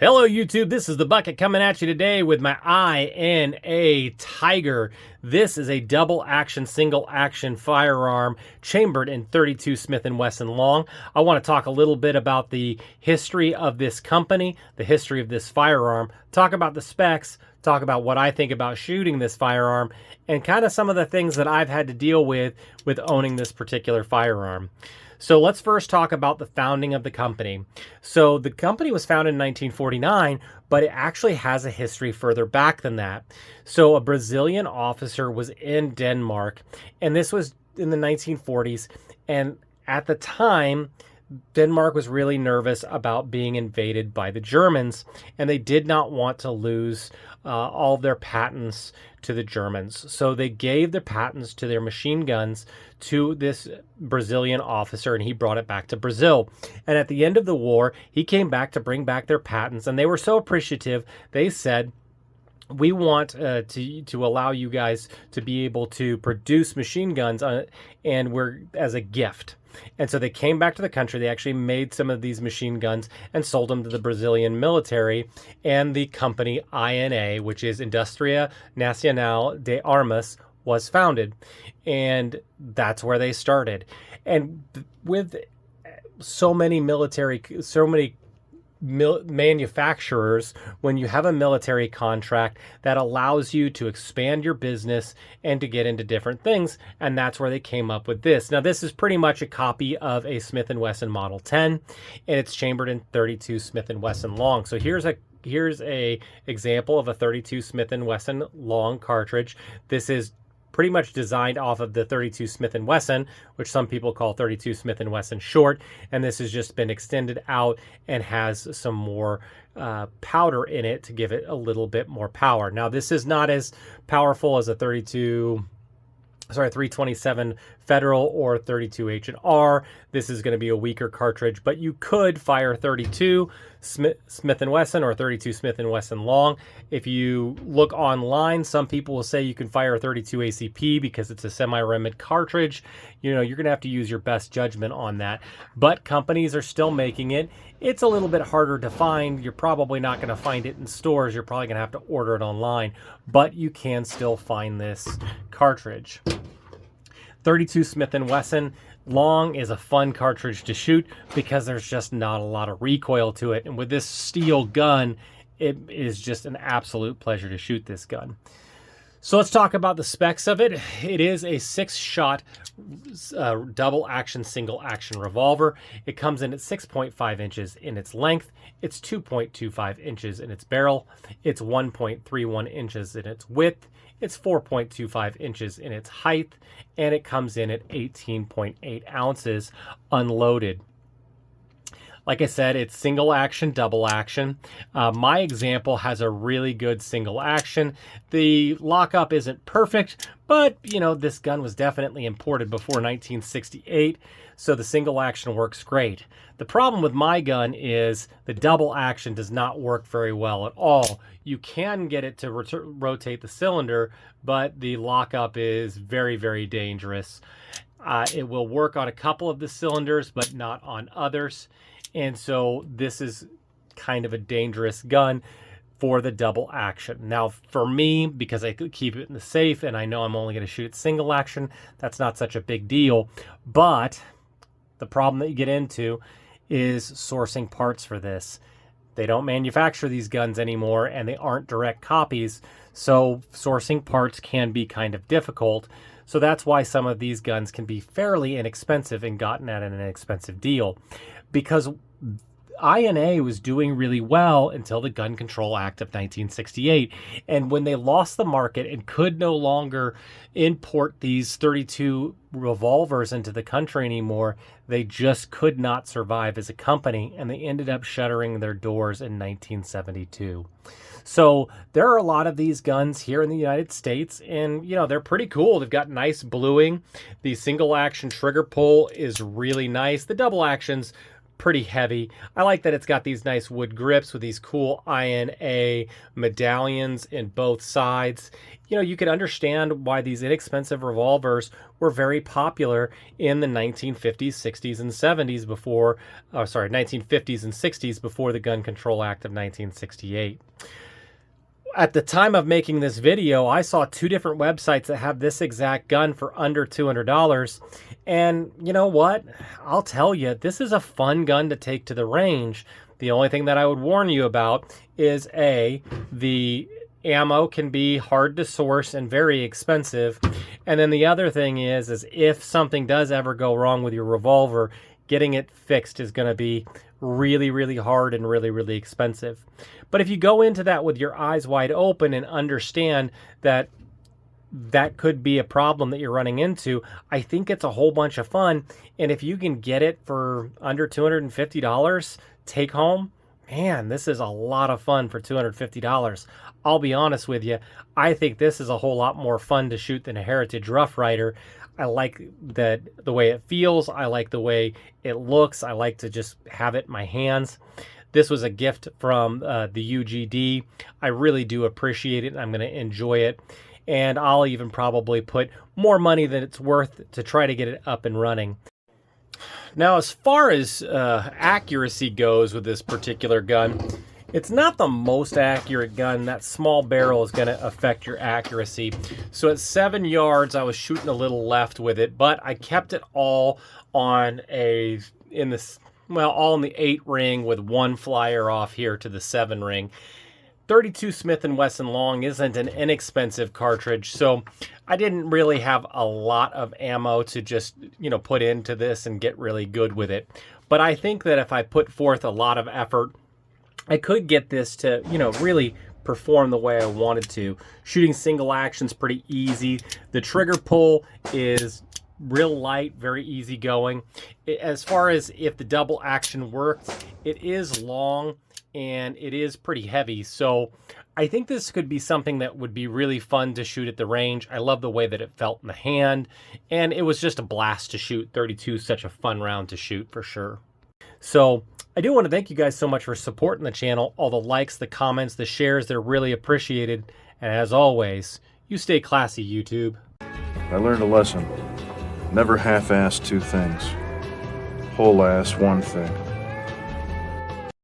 Hello YouTube, this is the Bucket coming at you today with my I.N.A Tiger. This is a double action, single action firearm chambered in 32 Smith and Wesson Long. I want to talk a little bit about the history of this company, the history of this firearm, talk about the specs, talk about what I think about shooting this firearm, and kind of some of the things that I've had to deal with owning this particular firearm. So let's first talk about the founding of the company. So the company was founded in 1949, but it actually has a history further back than that. So a Brazilian officer was in Denmark, and this was in the 1940s. And at the time, Denmark was really nervous about being invaded by the Germans, and they did not want to lose all of their patents to the Germans. So they gave the patents to their machine guns to this Brazilian officer, and he brought it back to Brazil. And at the end of the war, he came back to bring back their patents, and they were so appreciative, they said, we want to allow you guys to be able to produce machine guns and we're as a gift. And so they came back to the country. They actually made some of these machine guns and sold them to the Brazilian military, and the company I.N.A, which is Indústria Nacional de Armas, was founded. And that's where they started. And with so many manufacturers, when you have a military contract, that allows you to expand your business and to get into different things, and that's where they came up with this. Now this is pretty much a copy of a Smith and Wesson Model 10, and it's chambered in 32 Smith and Wesson Long. So here's a example of a 32 Smith and Wesson Long cartridge. This is pretty much designed off of the 32 Smith & Wesson, which some people call 32 Smith & Wesson short, and this has just been extended out and has some more powder in it to give it a little bit more power. Now this is not as powerful as a 327 Federal or 32 H&R. This is going to be a weaker cartridge, but you could fire 32 Smith & Wesson or 32 Smith & Wesson Long. If you look online, some people will say you can fire 32 ACP because it's a semi-remnant cartridge. You know, you're going to have to use your best judgment on that, but companies are still making it. It's a little bit harder to find. You're probably not going to find it in stores. You're probably going to have to order it online, but you can still find this cartridge. 32 Smith & Wesson Long is a fun cartridge to shoot because there's just not a lot of recoil to it. And with this steel gun, it is just an absolute pleasure to shoot this gun. So let's talk about the specs of it. It is a 6-shot double action, single action revolver. It comes in at 6.5 inches in its length. It's 2.25 inches in its barrel. It's 1.31 inches in its width. It's 4.25 inches in its height, and it comes in at 18.8 ounces unloaded. Like I said, it's single action, double action. My example has a really good single action. The lockup isn't perfect, but you know, this gun was definitely imported before 1968, so the single action works great. The problem with my gun is the double action does not work very well at all. You can get it to rotate the cylinder, but the lockup is very, very dangerous. It will work on a couple of the cylinders, but not on others. And so this is kind of a dangerous gun for the double action. Now for me, because I could keep it in the safe and I know I'm only going to shoot it single action, that's not such a big deal. But the problem that you get into is sourcing parts for this. They don't manufacture these guns anymore, and they aren't direct copies, so sourcing parts can be kind of difficult. So that's why some of these guns can be fairly inexpensive and gotten at an inexpensive deal, because I.N.A was doing really well until the Gun Control Act of 1968. And when they lost the market and could no longer import these 32 revolvers into the country anymore, they just could not survive as a company, and they ended up shuttering their doors in 1972. So there are a lot of these guns here in the United States, and you know, they're pretty cool. They've got nice bluing. The single action trigger pull is really nice. The double actions pretty heavy. I like that it's got these nice wood grips with these cool I.N.A medallions in both sides. You know, you could understand why these inexpensive revolvers were very popular in the 1950s, 60s, and 70s before, 1950s and 60s before the Gun Control Act of 1968. At the time of making this video, I saw 2 different websites that have this exact gun for under $200. And you know what? I'll tell you, this is a fun gun to take to the range. The only thing that I would warn you about is the ammo can be hard to source and very expensive. And then the other thing is if something does ever go wrong with your revolver, getting it fixed is going to be really, really hard and really, really expensive. But if you go into that with your eyes wide open and understand that that could be a problem that you're running into, I think it's a whole bunch of fun. And if you can get it for under $250 take home, man, this is a lot of fun for $250. I'll be honest with you, I think this is a whole lot more fun to shoot than a Heritage Rough Rider. I like the way it feels. I like the way it looks. I like to just have it in my hands. This was a gift from the UGD. I really do appreciate it. I'm going to enjoy it. And I'll even probably put more money than it's worth to try to get it up and running. Now, as far as accuracy goes with this particular gun, it's not the most accurate gun. That small barrel is going to affect your accuracy. So at 7 yards, I was shooting a little left with it, but I kept it all on all in the 8 ring with one flyer off here to the 7 ring. 32 Smith and Wesson Long isn't an inexpensive cartridge, so I didn't really have a lot of ammo to just, put into this and get really good with it. But I think that if I put forth a lot of effort, I could get this to, really perform the way I wanted to. Shooting single action's pretty easy. The trigger pull is real light, very easy going. As far as if the double action works, it is long and it is pretty heavy. So I think this could be something that would be really fun to shoot at the range. I love the way that it felt in the hand, and it was just a blast to shoot. 32 is such a fun round to shoot for sure. So I do want to thank you guys so much for supporting the channel. All the likes, the comments, the shares, they're really appreciated. And as always, you stay classy, YouTube. I learned a lesson. Never half-ass 2 things. Whole-ass 1 thing.